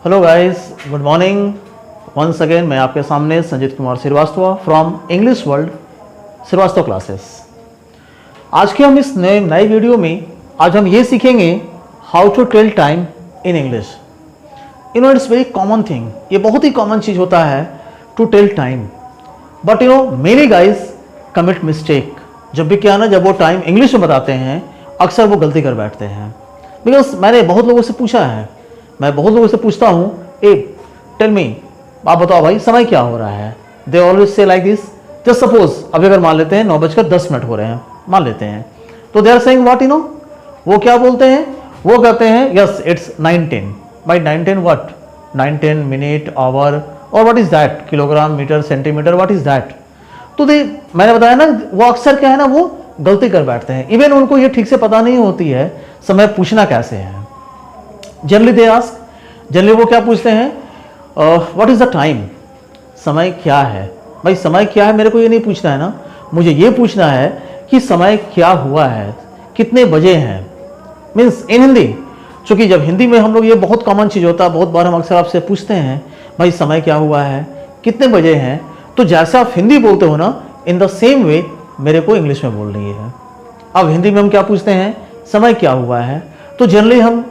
Hello guys, good morning. Once again मैं आपके सामने Sanjeet Kumar Srivastava from English world Srivastava classes. आज के हम इस नई वीडियो में आज हम ये सीखेंगे how to tell time in English. It's very common thing, ये बहुत ही कॉमन चीज़ होता है to tell time, but many guys commit mistake. जब भी क्या ना, जब वो टाइम इंग्लिश में बताते हैं अक्सर वो गलती कर बैठते हैं। बिकॉज मैंने बहुत लोगों से पूछा है, मैं बहुत लोगों से पूछता हूँ, ए टेल मी, आप बताओ भाई समय क्या हो रहा है। They always say like this. Just suppose अभी अगर मान लेते हैं 9:10 हो रहे हैं, मान लेते हैं, तो दे आर सेइंग व्हाट, वो क्या बोलते हैं, वो कहते हैं yes it's 9:10। By 9:10 what, 9:10 minute, hour, और what is that, kilogram, metre, centimetre, what is that. तो मैंने बताया ना, वो अक्सर क्या है ना, वो गलती कर बैठते हैं। इवन उनको ये ठीक से पता नहीं होती है समय पूछना कैसे है। जनरली दे आस्क, जनरली वो क्या पूछते हैं, व्हाट इज द टाइम, समय क्या है। भाई समय क्या है मेरे को ये नहीं पूछना है ना, मुझे ये पूछना है कि समय क्या हुआ है, कितने बजे हैं। मीन्स इन हिंदी, चूंकि जब हिंदी में हम लोग, ये बहुत कॉमन चीज़ होता है, बहुत बार हम अक्सर आपसे पूछते हैं भाई समय क्या हुआ है, कितने बजे हैं। तो जैसे आप हिंदी बोलते हो ना, इन द सेम वे मेरे को इंग्लिश में बोलनी है। अब हिंदी में हम क्या पूछते हैं, समय क्या हुआ है, तो जनरली हम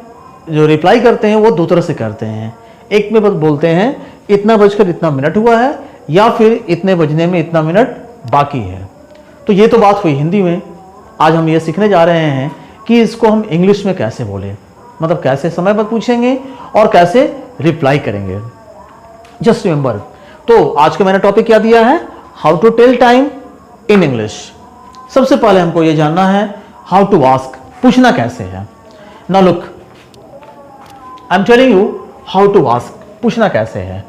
जो रिप्लाई करते हैं वो दो तरह से करते हैं। एक में बस बोलते हैं इतना बजकर इतना मिनट हुआ है, या फिर इतने बजने में इतना मिनट बाकी है। तो ये तो बात हुई हिंदी में। आज हम ये सीखने जा रहे हैं कि इसको हम इंग्लिश में कैसे बोलें, मतलब कैसे समय पर पूछेंगे और कैसे रिप्लाई करेंगे। जस्ट रिमेंबर, तो आज का मैंने टॉपिक क्या दिया है, how to tell time in English. सबसे पहले हमको ये जानना है हाउ टू आस्क, पूछना कैसे है। Now look, I am telling you how to ask, पूछना कैसे है।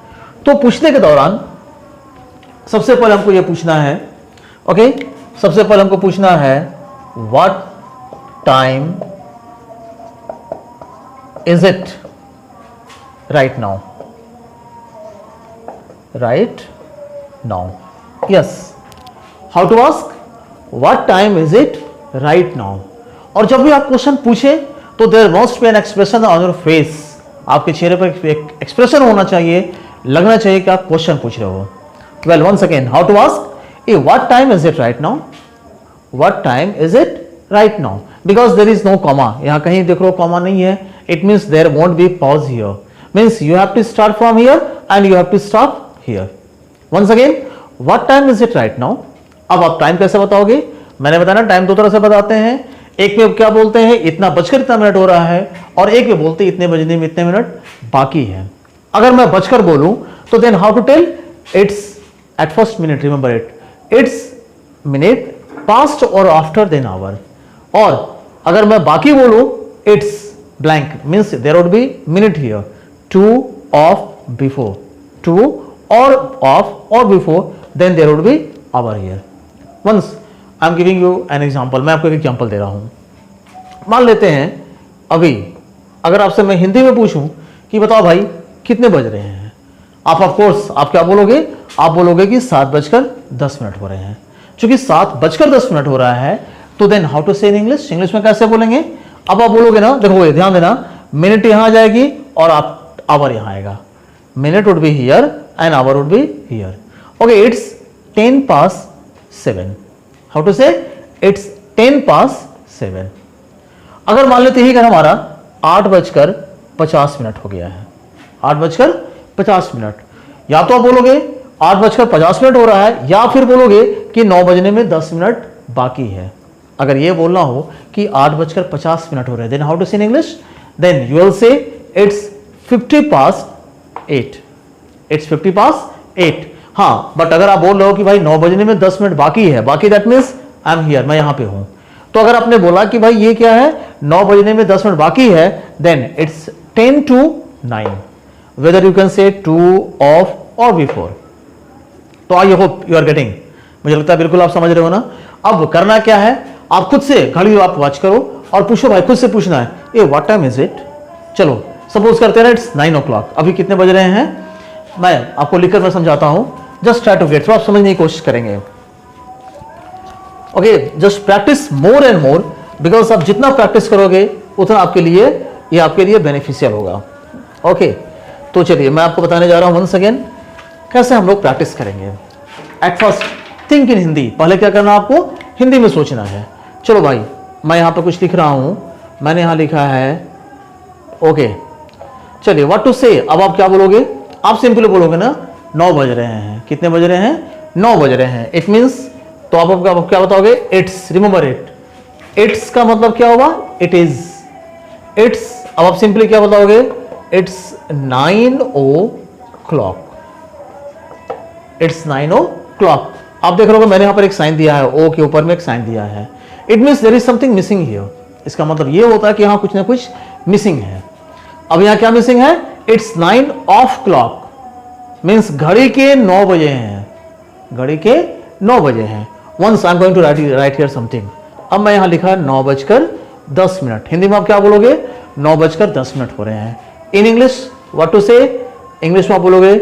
तो पूछने के दौरान सबसे पहले हमको ये पूछना है, ओके, सबसे पहले हमको पूछना है what time is it right now, right now. Yes, how to ask, what time is it right now. और जब भी आप क्वेश्चन पूछे तो there must be an expression on your face, आपके चेहरे पर एक एक्सप्रेशन होना चाहिए, लगना चाहिए कि आप क्वेश्चन पूछ रहे हो। Well once again, how to ask, a what time is it right now, what time is it right now. Because there is no comma, यहां कहीं देख लो कॉमा नहीं है, it means there won't be pause here, means you have to start from here and you have to stop here. Once again, what time is it right now. अब आप time कैसे बताओगे, मैंने बताया ना टाइम दो तरह से बताते हैं। एक में क्या बोलते हैं इतना बजकर इतना मिनट हो रहा है, और एक में बोलते हैं इतने बजने में इतने मिनट बाकी है। अगर मैं बजकर बोलूं तो then how to tell, it's at first minute, remember it, it's minute past और आफ्टर देन आवर। और अगर मैं बाकी बोलूं it's blank, means there would be minute here, to of before, to और ऑफ और before, then there would be hour here. Once I am giving you an example, मैं आपको एक एग्जाम्पल दे रहा हूं। मान लेते हैं अभी अगर आपसे मैं हिंदी में पूछूं कि बताओ भाई कितने बज रहे हैं, आप ऑफ कोर्स आप क्या बोलोगे, आप बोलोगे कि 7:10 हो रहे हैं। चूंकि 7:10 हो रहा है, तो then how to say in English, English में कैसे बोलेंगे। अब आप बोलोगे ना, देखो ध्यान देना, मिनट यहां आ जाएगी और आप आवर यहां आएगा, minute would be here and hour would be here. Okay, it's 10:07। How to say, it's 10:07। अगर मान लेते ही अगर हमारा 8:50 हो गया है, 8:50, या तो आप बोलोगे 8:50 हो रहा है, या फिर बोलोगे कि 9 बजने में 10 मिनट बाकी है। अगर ये बोलना हो कि 8:50 हो रहे हैं, then how to say in English, then you will say it's 50:08, it's 50:08। हाँ, बट अगर आप बोल रहे हो कि भाई 9 बजने में 10 मिनट बाकी है, बाकी that means I am here, मैं यहां पे हूं। तो अगर आपने बोला कि भाई ये क्या है, 9 बजने में 10 मिनट बाकी है, then it's 10:09, whether you can say 2 of और बिफोर। तो I hope you are getting, मुझे लगता है बिल्कुल आप समझ रहे हो ना। अब करना क्या है, आप खुद से घड़ी आप वॉच करो और पूछो, भाई खुद से पूछना है, ए व्हाट टाइम इज इट। चलो सपोज करते हैं इट्स 9 o'clock, अभी कितने बज रहे हैं, मैं आपको लिखकर मैं समझाता हूं, जस्ट ट्राई टू गेट, तो आप समझने की कोशिश करेंगे। Okay, just practice more and more, because आप जितना प्रैक्टिस करोगे उतना आपके लिए ये आपके लिए बेनिफिशियल होगा। ओके, तो चलिए मैं आपको बताने जा रहा हूँ वंस अगेन कैसे हम लोग प्रैक्टिस करेंगे। At first think in Hindi, पहले क्या करना आपको हिंदी में सोचना है। चलो भाई मैं यहाँ पर कुछ लिख रहा हूँ, मैंने यहाँ लिखा है ओके। चलिए व्हाट टू से, अब आप क्या बोलोगे, आप सिंपली बोलोगे ना 9 बज रहे हैं। कितने बज रहे हैं? 9 बज रहे हैं। इट मीन्स, तो आप क्या बताओगे? इट्स, रिमेंबर इट, इट्स का मतलब क्या होगा? It is, it's. अब आप सिंपली क्या बताओगे? It's 9 o'clock, it's 9 o'clock। आप देख रहे हो मैंने यहां पर एक साइन दिया है, ओ के ऊपर में एक साइन दिया है। It means there is something missing here. इसका मतलब ये होता है कि यहां कुछ ना कुछ मिसिंग है। अब यहां क्या मिसिंग है? इट्स 9 o'clock मीन्स घड़ी के 9 बजे हैं, घड़ी के 9 बजे हैं। Once I am going to write here something. अब मैं यहां लिखा है 9:10। हिंदी में आप क्या बोलोगे? 9:10 हो रहे हैं। In English what to say, English में आप बोलोगे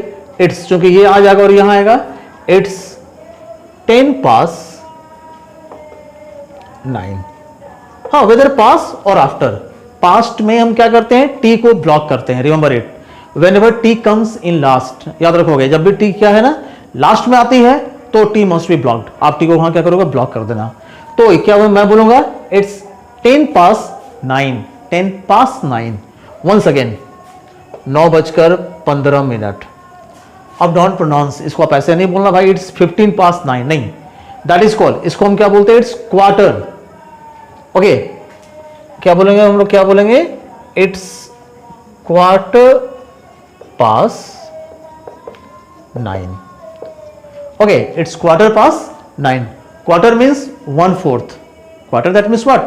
इट्स, चूंकि ये आ जाएगा और यहां आएगा, इट्स 10:09। हाँ, वेदर पास और आफ्टर। पास्ट में हम क्या करते हैं? टी को ब्लॉक करते हैं, remember it. Whenever T comes in last, याद रखोगे जब भी T क्या है ना लास्ट में आती है तो T must be blocked। आप T को वहां क्या करोगे? ब्लॉक कर देना। तो क्या मैं बोलूंगा? It's 10:09, 10:09। Once again 9:15। अब डोंट प्रोनाउंस, इसको आप ऐसे नहीं बोलना भाई इट्स 15:09, नहीं, दैट इज कॉल्ड, इसको हम क्या बोलते हैं? It's quarter. ओके, क्या बोलेंगे हम लोग? क्या बोलेंगे? It's quarter past 9। Okay, it's 9:15. Quarter means 1/4. Quarter, that means what?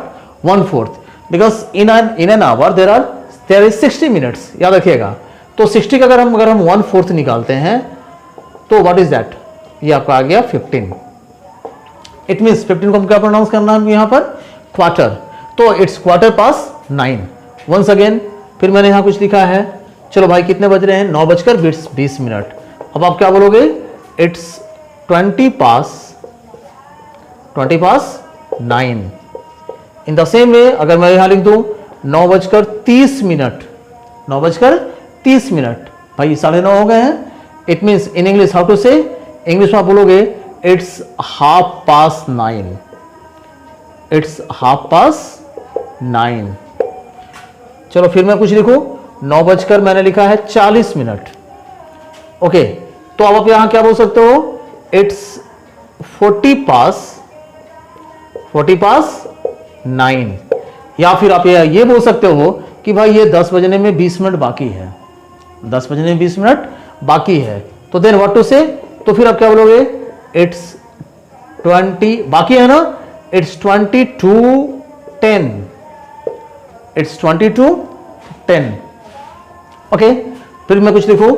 1/4. Because in an hour there is 60 minutes. याद रखिएगा। तो 60 का अगर हम 1/4 निकालते हैं तो what is that? ये आपका आ गया 15। It means 15 को हम क्या प्रोनाउंस करना है यहां पर? क्वार्टर। तो it's 9:15। Once again फिर मैंने यहां कुछ लिखा है। चलो भाई कितने बज रहे हैं? 9:20। अब आप क्या बोलोगे? It's 20:09। In the same way अगर मैं यहां लिख दूं 9:30, 9:30, भाई 9:30 हो गए हैं। It means in English how to say, English में आप बोलोगे इट्स 9:30, इट्स 9:30। चलो फिर मैं कुछ लिखूं, 9 मैंने लिखा है 40। ओके, तो अब आप यहां क्या बोल सकते हो? इट्स 40:09। या फिर आप ये बोल सकते हो कि भाई ये 10 बजने में 20 मिनट बाकी है, 10 बजने में 20 मिनट बाकी है। तो देन व्हाट टू से, तो फिर आप क्या बोलोगे? इट्स 20, बाकी है ना, इट्स 22:10, इट्स 22:10। ओके, फिर मैं कुछ लिखूं,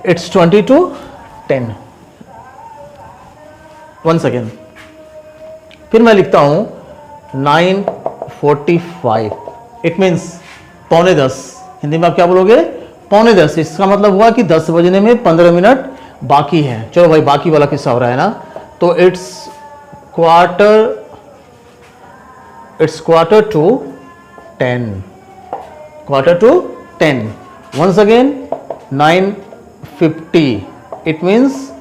इट्स 22:10। वंस अगेन फिर मैं लिखता हूं 9:45। It means 9:45। हिंदी में आप क्या बोलोगे? 9:45। इसका मतलब हुआ कि 10 बजने में 15 मिनट बाकी है। चलो भाई बाकी वाला किस्सा हो रहा है ना, तो it's quarter to 10, quarter to 10. Once again 9:50. It means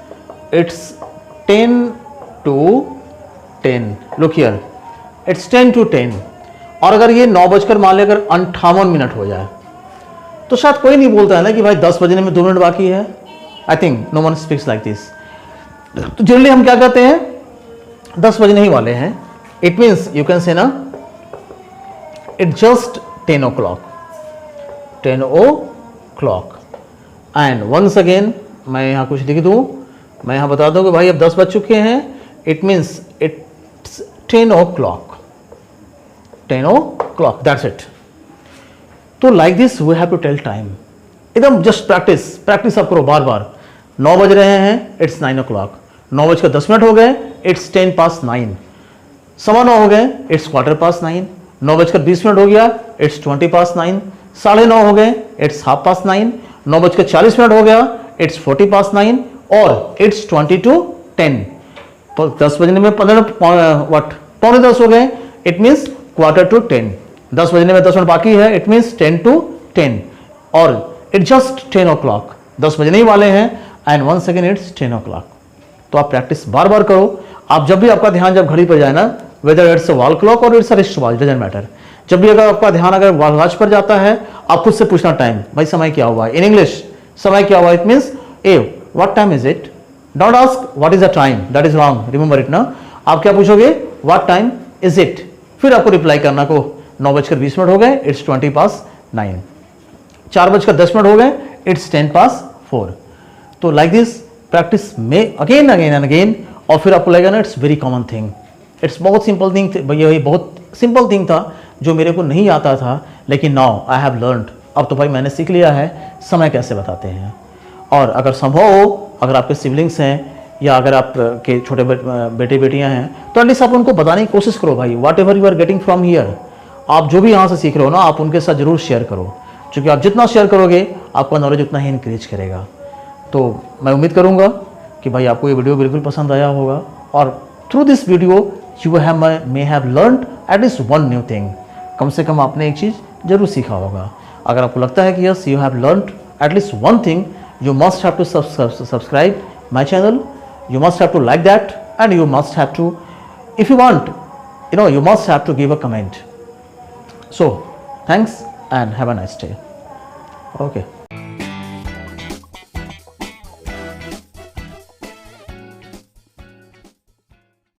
it's 10 to 10. Look here, it's 10 to 10। और अगर ये 9 मान लेकर 58 हो जाए तो शायद कोई नहीं बोलता है ना कि भाई 10 बजने में 2 मिनट बाकी है। I think no one speaks like this. तो जनरली हम क्या कहते हैं? 10 बजने ही वाले हैं। It means you can say ना it's just 10 o'clock, 10 o'clock। And once again मैं यहां कुछ लिख दूं, मैं यहां बता दूं कि भाई अब 10 बज चुके हैं। It means it's 10 o'clock, 10 o'clock, that's it. तो like this we have to tell time. एकदम जस्ट प्रैक्टिस आप करो बार बार। 9 बज रहे हैं, इट्स 9 o'clock। 9:10 हो गए, इट्स 10:09। 9:15 हो गए, इट्स 9:15। 9:20 हो गया, इट्स 20:09। 9:30 हो गए, इट्स 9:30। 9:40 हो गया, इट्स 9:40। और इट्स 22:10। 10 बजने में 9:45 हो गए, इट मीन्स 9:45। 10 बजने में 10 मिनट बाकी है, इट मीन्स 10 to 10। और इट जस्ट 10 o'clock, 10 बजने ही वाले हैं and once again it's 10 o'clock। तो आप प्रैक्टिस बार बार करो। आप जब भी आपका ध्यान जब घड़ी पर जाए ना, whether it's a wall clock और it's a wrist watch, doesn't matter, जब भी अगर आपका ध्यान अगर वॉच पर जाता है, आप खुद से पूछना टाइम, भाई समय क्या हुआ है, इन इंग्लिश समय क्या हुआ, it means A what time is it, don't ask what is the time, that is wrong, remember it ना। आप क्या पूछोगे, व्हाट टाइम इज इट, फिर आपको रिप्लाई करना को 9:20 हो गए, इट्स 9:20। 4:10 हो गए, इट्स 10:04। तो लाइक दिस प्रैक्टिस में अगेन अगेन एंड अगेन, और फिर आपको लगेगा ना it's very common thing, it's बहुत सिंपल थिंग, भैया ये बहुत सिंपल थिंग था जो मेरे को नहीं आता था, लेकिन नाउ आई हैव लर्नड, अब तो भाई मैंने सीख लिया है समय कैसे बताते हैं। और अगर संभव हो, अगर आपके सिबलिंग्स हैं या अगर आप के छोटे बेटे बेटियां हैं, तो एटलीस्ट आप उनको बताने की कोशिश करो, भाई whatever you are getting from here, आप जो भी यहाँ से सीख रहे हो ना, आप उनके साथ जरूर शेयर करो, क्योंकि आप जितना शेयर करोगे आपका नॉलेज उतना ही इंक्रीज करेगा। तो मैं उम्मीद करूँगा कि भाई आपको ये वीडियो बिल्कुल पसंद आया होगा, और through this video you may have learned at least one new thing, कम से कम आपने एक चीज़ जरूर सीखा होगा। अगर आपको लगता है कि yes you have learned at least one thing, you must have to subscribe my channel, you must have to like that, and you must have to, if you want, you must have to give a comment. So thanks and have a nice day. Okay.